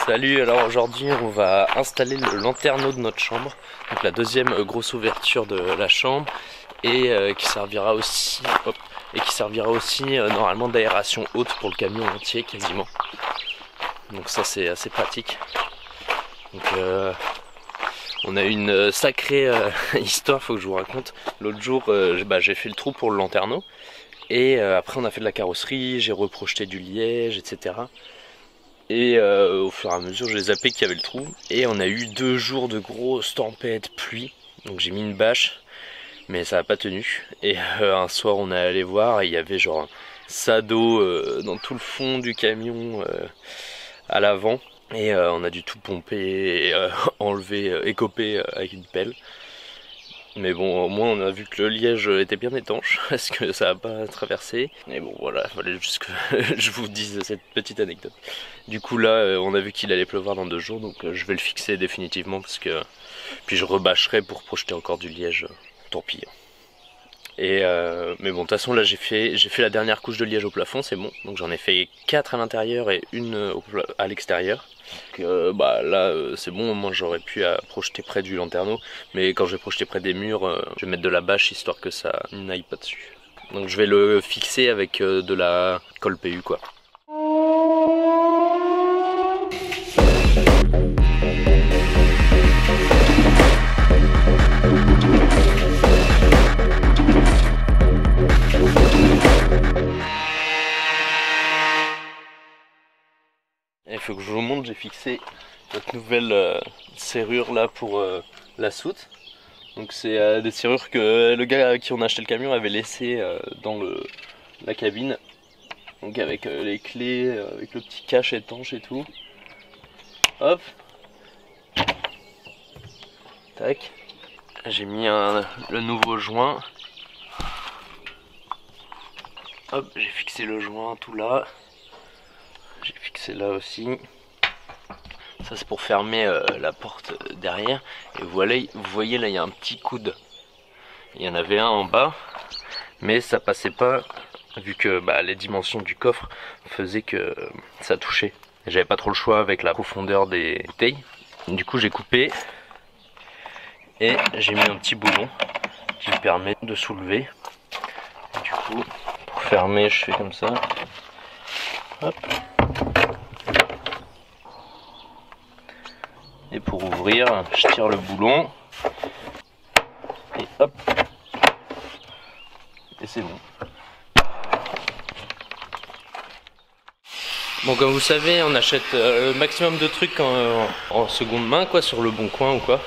Salut, alors aujourd'hui on va installer le lanterneau de notre chambre, donc la deuxième grosse ouverture de la chambre et qui servira aussi, normalement d'aération haute pour le camion entier quasiment. Donc ça c'est assez pratique. Donc on a une sacrée histoire, faut que je vous raconte. L'autre jour j'ai fait le trou pour le lanterneau et après on a fait de la carrosserie, j'ai reprojeté du liège, etc. Et au fur et à mesure j'ai zappé qu'il y avait le trou et on a eu 2 jours de grosses tempêtes, pluie, donc j'ai mis une bâche mais ça n'a pas tenu. Et un soir on est allé voir et il y avait genre un seau d'eau dans tout le fond du camion à l'avant et on a dû tout pomper et enlever, écoper avec une pelle. Mais bon, au moins on a vu que le liège était bien étanche, parce que ça n'a pas traversé. Et bon voilà, il fallait juste que je vous dise cette petite anecdote. Du coup là, on a vu qu'il allait pleuvoir dans 2 jours, donc je vais le fixer définitivement, parce que puis je rebâcherai pour projeter encore du liège, tant pis. Et mais bon, de toute façon là j'ai fait la dernière couche de liège au plafond, c'est bon. Donc j'en ai fait 4 à l'intérieur et une à l'extérieur. Là c'est bon, au moins j'aurais pu projeter près du lanterneau. Mais quand je vais projeter près des murs, je vais mettre de la bâche histoire que ça n'aille pas dessus. Donc je vais le fixer avec de la colle PU quoi. Il faut que je vous montre, j'ai fixé notre nouvelle serrure là pour la soute. Donc c'est des serrures que le gars à qui on a acheté le camion avait laissé dans la cabine. Donc avec les clés, avec le petit cache étanche et tout. Hop. Tac. J'ai mis le nouveau joint. Hop, j'ai fixé le joint tout là. J'ai fixé là aussi. Ça c'est pour fermer la porte derrière. Et voilà, vous voyez là il y a un petit coude. Il y en avait un en bas, mais ça passait pas vu que les dimensions du coffre faisaient que ça touchait. J'avais pas trop le choix avec la profondeur des bouteilles. Du coup j'ai coupé et j'ai mis un petit boulon qui me permet de soulever. Et du coup pour fermer je fais comme ça. Hop. Et pour ouvrir, je tire le boulon et hop, et c'est bon. Bon, comme vous savez, on achète le maximum de trucs en seconde main, quoi, sur le bon coin ou quoi.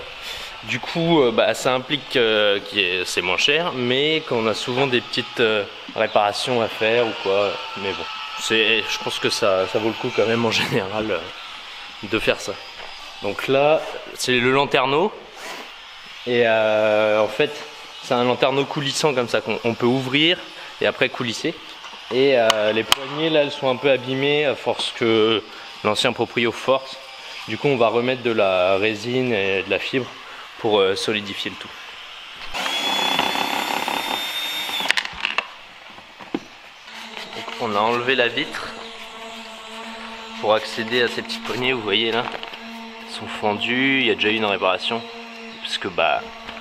Du coup, ça implique que c'est moins cher, mais qu'on a souvent des petites réparations à faire ou quoi. Mais bon, je pense que ça vaut le coup quand même en général de faire ça. Donc là, c'est le lanterneau et en fait, c'est un lanterneau coulissant comme ça qu'on peut ouvrir et après coulisser. Et les poignées là, elles sont un peu abîmées à force que l'ancien proprio force. Du coup, on va remettre de la résine et de la fibre pour solidifier le tout. Donc, on a enlevé la vitre pour accéder à ces petits poignées, vous voyez là. Sont fendus, il y a déjà eu une réparation parce que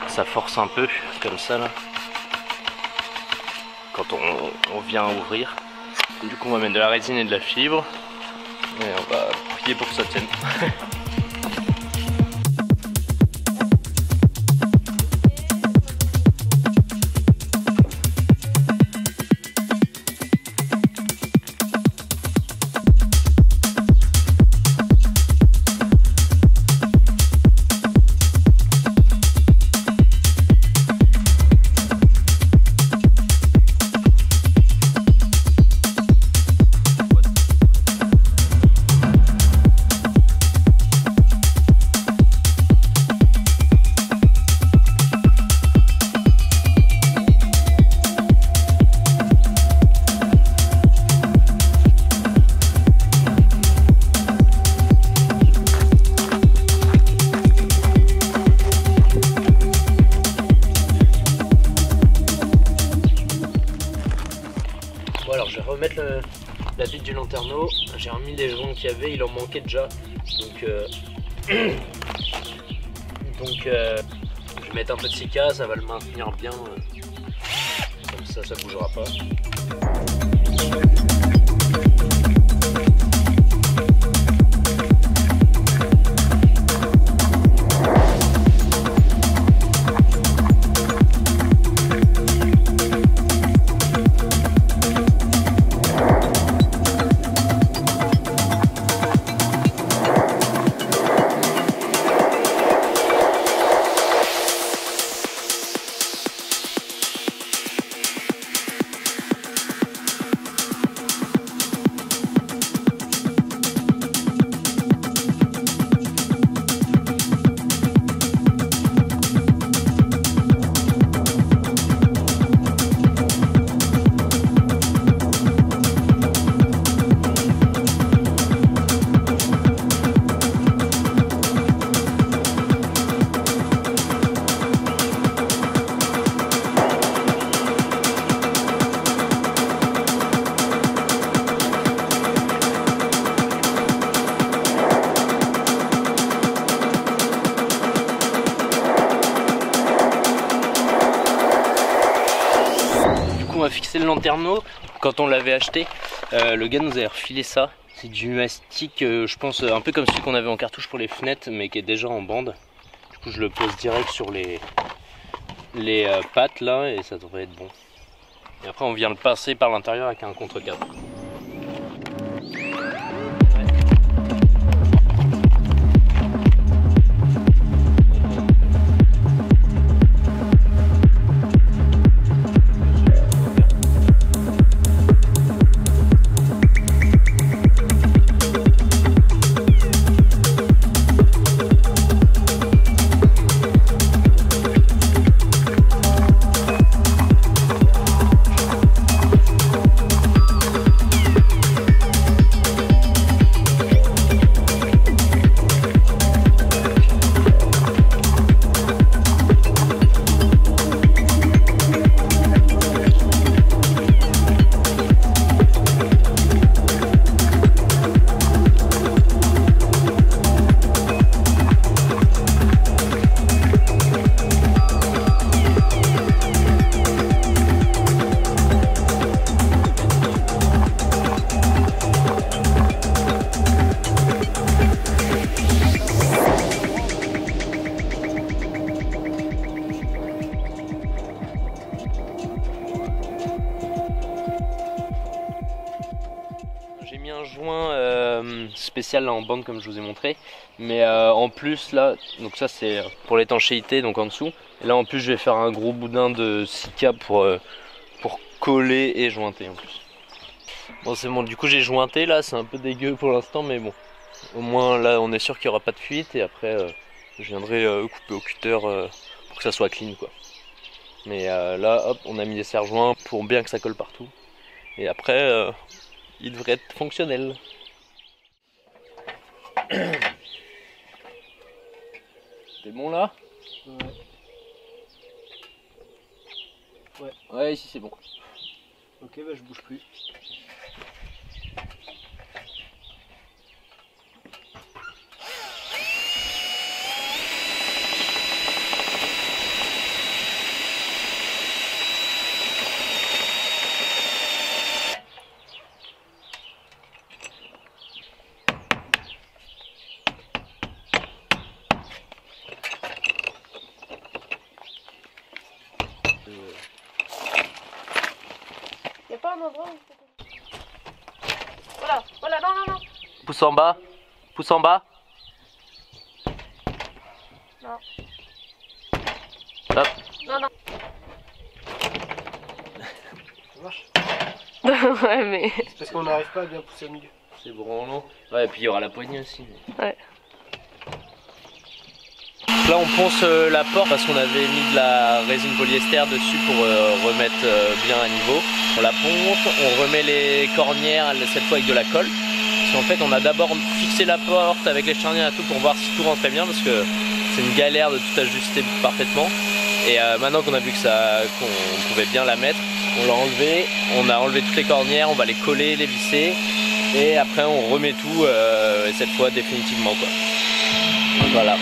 ça force un peu comme ça là quand on vient ouvrir. Du coup on va mettre de la résine et de la fibre et on va prier pour que ça tienne. la bite du lanterneau, j'ai remis les joints qu'il y avait, il en manquait déjà. Donc, je vais mettre un peu de silica, ça va le maintenir bien. Comme ça bougera pas. On va fixer le lanterneau. Quand on l'avait acheté, le gars nous avait refilé ça. C'est du mastic, je pense un peu comme celui qu'on avait en cartouche pour les fenêtres, mais qui est déjà en bande. Du coup je le pose direct sur les pattes là et ça devrait être bon. Et après on vient le passer par l'intérieur avec un contre-cadre. J'ai mis un joint spécial là en bande comme je vous ai montré, mais en plus là, donc ça c'est pour l'étanchéité, donc en dessous, et là en plus je vais faire un gros boudin de silica pour coller et jointer en plus. Bon c'est bon, du coup j'ai jointé là, c'est un peu dégueu pour l'instant, mais bon, au moins là on est sûr qu'il n'y aura pas de fuite, et après je viendrai couper au cutter pour que ça soit clean quoi. Mais là hop, on a mis des serre-joints pour bien que ça colle partout, et après il devrait être fonctionnel. T'es bon là? Ouais. Ouais, ici c'est bon. Ok, bah je bouge plus. Y'a pas un endroit où... Voilà, voilà, non, non, non. Pouce en bas. Pouce en bas. Non. Hop. Non, non. Ça marche? Ouais, mais... C'est parce qu'on n'arrive pas à bien pousser au milieu. C'est branlant. Ouais, et puis il y aura la poignée aussi. Ouais. Là on ponce la porte parce qu'on avait mis de la résine polyester dessus pour remettre bien à niveau. On la ponce, on remet les cornières cette fois avec de la colle. Parce qu'en fait on a d'abord fixé la porte avec les charnières et tout pour voir si tout rentrait bien, parce que c'est une galère de tout ajuster parfaitement. Et maintenant qu'on a vu que qu'on pouvait bien la mettre, On l'a enlevé, on a enlevé toutes les cornières, on va les coller, les visser et après on remet tout et cette fois définitivement quoi. Donc voilà.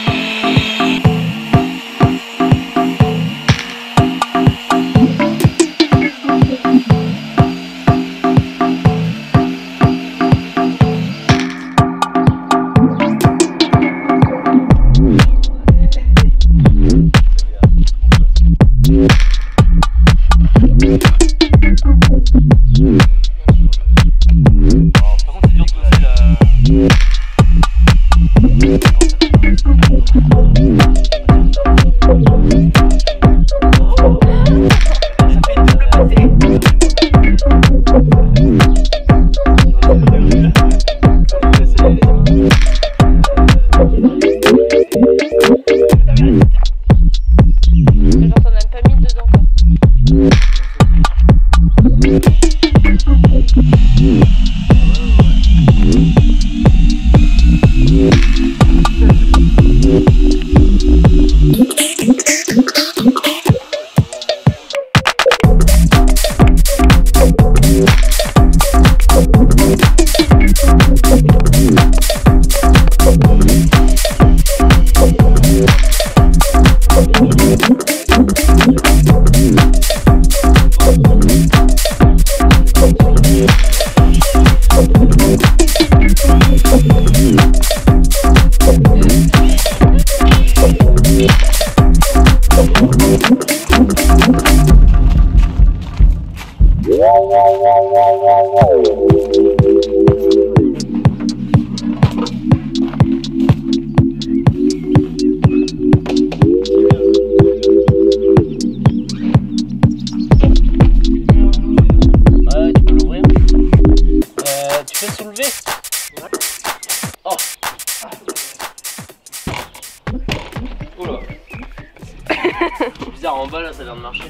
Bizarre en bas là, ça a l'air de marcher.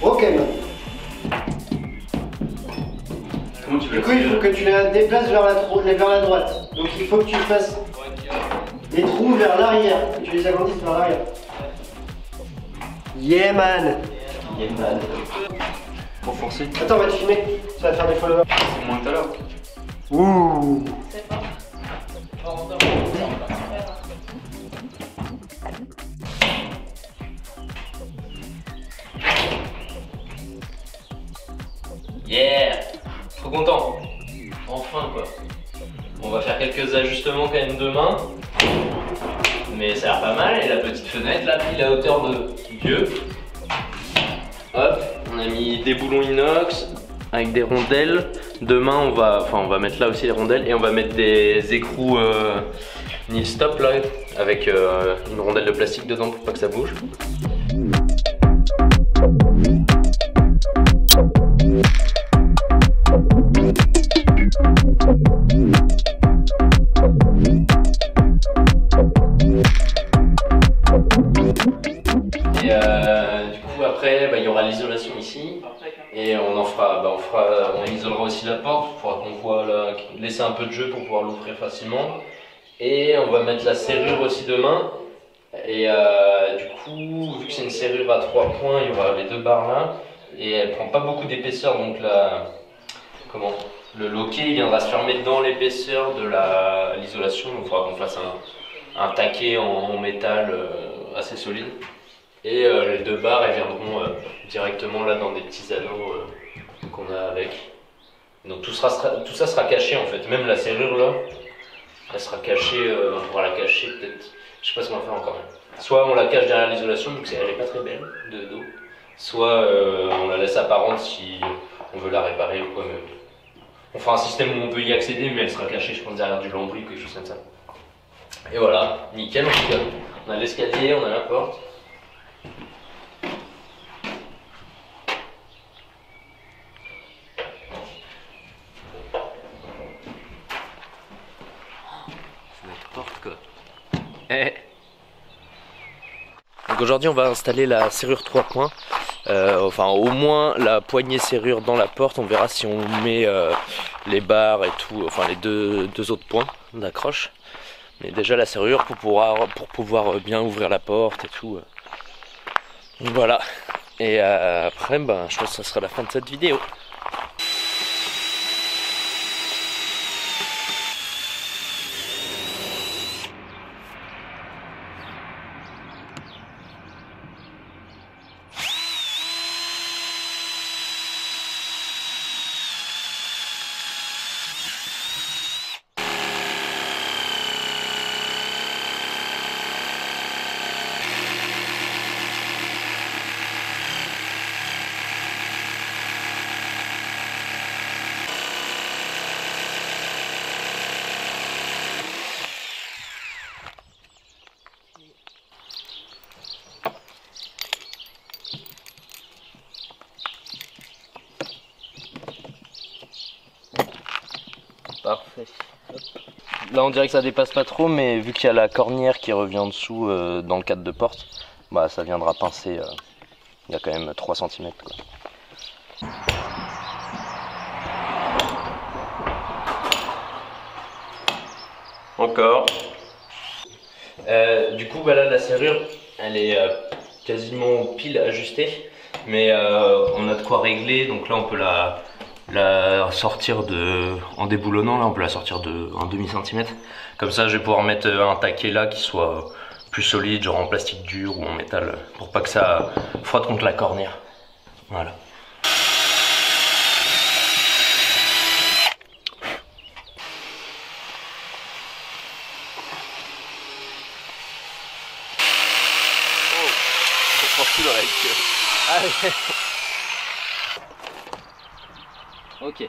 Ok. Comment tu veux? Du coup, il faut que tu la déplaces vers la droite. Donc il faut que tu fasses les trous vers l'arrière, que tu les agrandisses vers l'arrière. Yeah man. Yeah man. Faut forcer. Attends, on va te filmer, ça va faire des followers. C'est moins tout à l'heure. Ouh. C'est pas. Yeah! Trop content! Enfin quoi! On va faire quelques ajustements quand même demain. Mais ça a l'air pas mal. Et la petite fenêtre là, pile à hauteur de Dieu. Hop, on a mis des boulons inox avec des rondelles. Demain on va mettre là aussi les rondelles et on va mettre des écrous nil stop là avec une rondelle de plastique dedans pour pas que ça bouge. Et du coup après il y aura l'isolation ici et on isolera aussi la porte pour qu'on pourra laisser un peu de jeu pour pouvoir l'ouvrir facilement. Et on va mettre la serrure aussi demain. Et du coup, vu que c'est une serrure à 3 points, il y aura les deux barres là. Et elle prend pas beaucoup d'épaisseur, donc le loquet il viendra se fermer dans l'épaisseur de l'isolation. Donc il faudra qu'on fasse un taquet en métal assez solide. Et les deux barres elles viendront directement là dans des petits anneaux qu'on a avec. Donc tout ça sera caché en fait, même la serrure là, elle sera cachée, on pourra la cacher peut-être, je sais pas ce qu'on va faire encore. Soit on la cache derrière l'isolation, donc elle est pas très belle de dos, soit on la laisse apparente si on veut la réparer ou quoi. Mais on fera un système où on peut y accéder, mais elle sera cachée je pense derrière du lambris ou quelque chose comme ça. Et voilà, nickel en tout cas. On a l'escalier, on a la porte. Donc aujourd'hui on va installer la serrure 3 points, enfin au moins la poignée serrure dans la porte. On verra si on met les barres et tout, enfin les deux autres points d'accroche. Mais déjà la serrure pour pouvoir bien ouvrir la porte et tout. Donc voilà, Et après, ben, je pense que ça sera la fin de cette vidéo. Parfait. Hop. Là on dirait que ça dépasse pas trop, mais vu qu'il y a la cornière qui revient en dessous dans le cadre de porte, bah ça viendra pincer. Il y a quand même 3 cm quoi. Encore. Du coup bah là la serrure elle est quasiment pile ajustée, mais on a de quoi régler, donc là on peut la sortir en déboulonnant, là on peut la sortir de 1/2 centimètre. Comme ça je vais pouvoir mettre un taquet là qui soit plus solide, genre en plastique dur ou en métal, pour pas que ça frotte contre la cornière. Voilà. Oh, je prends tout dans la queue. Allez. Ok.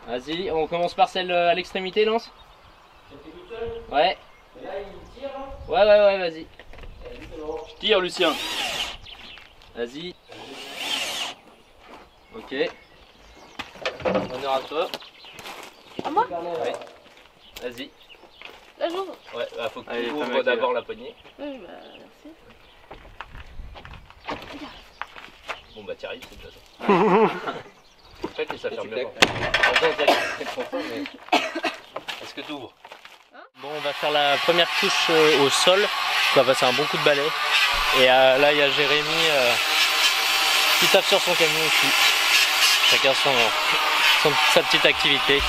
Vas-y, on commence par celle à l'extrémité, Lance. Ouais. Et là, il tire. Ouais, vas-y. Je tire, Lucien. Vas-y. Ok. Honneur à toi. À moi? Ouais. Vas-y. Là, j'ouvre. Ouais, bah, faut que Allez, tu ouvres ferme-la, d'abord la poignée. Oui, bah, merci. Bon bah t'y arrives, c'est déjà ça. En fait, et ça ferme bien. Est-ce que tu ouvres? Bon, on va faire la première couche au sol. On va passer un bon coup de balai. Et là, il y a Jérémy qui tape sur son camion aussi. Chacun sa petite activité.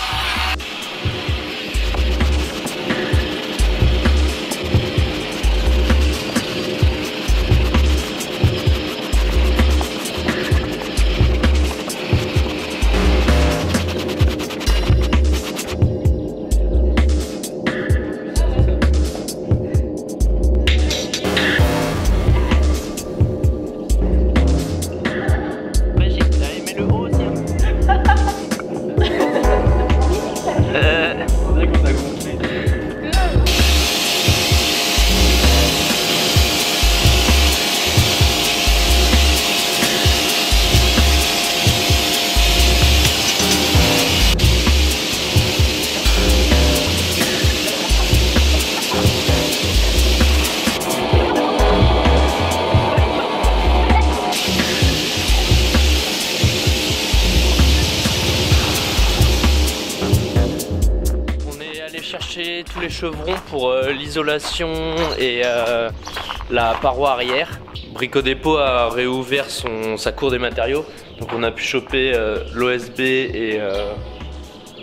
Chercher tous les chevrons pour l'isolation et la paroi arrière. Brico Dépôt a réouvert sa cour des matériaux, donc on a pu choper l'OSB et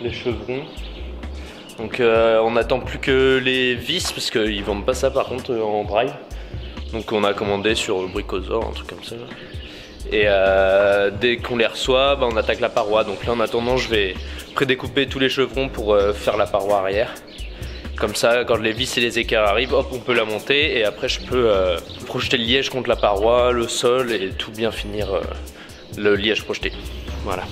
les chevrons. Donc on n'attend plus que les vis parce qu'ils vendent pas ça par contre en braille. Donc on a commandé sur Bricosaur, un truc comme ça. Et dès qu'on les reçoit, bah, on attaque la paroi. Donc là en attendant je vais prédécouper tous les chevrons pour faire la paroi arrière. Comme ça quand les vis et les équerres arrivent, hop on peut la monter. Et après je peux projeter le liège contre la paroi, le sol et tout bien finir le liège projeté. Voilà.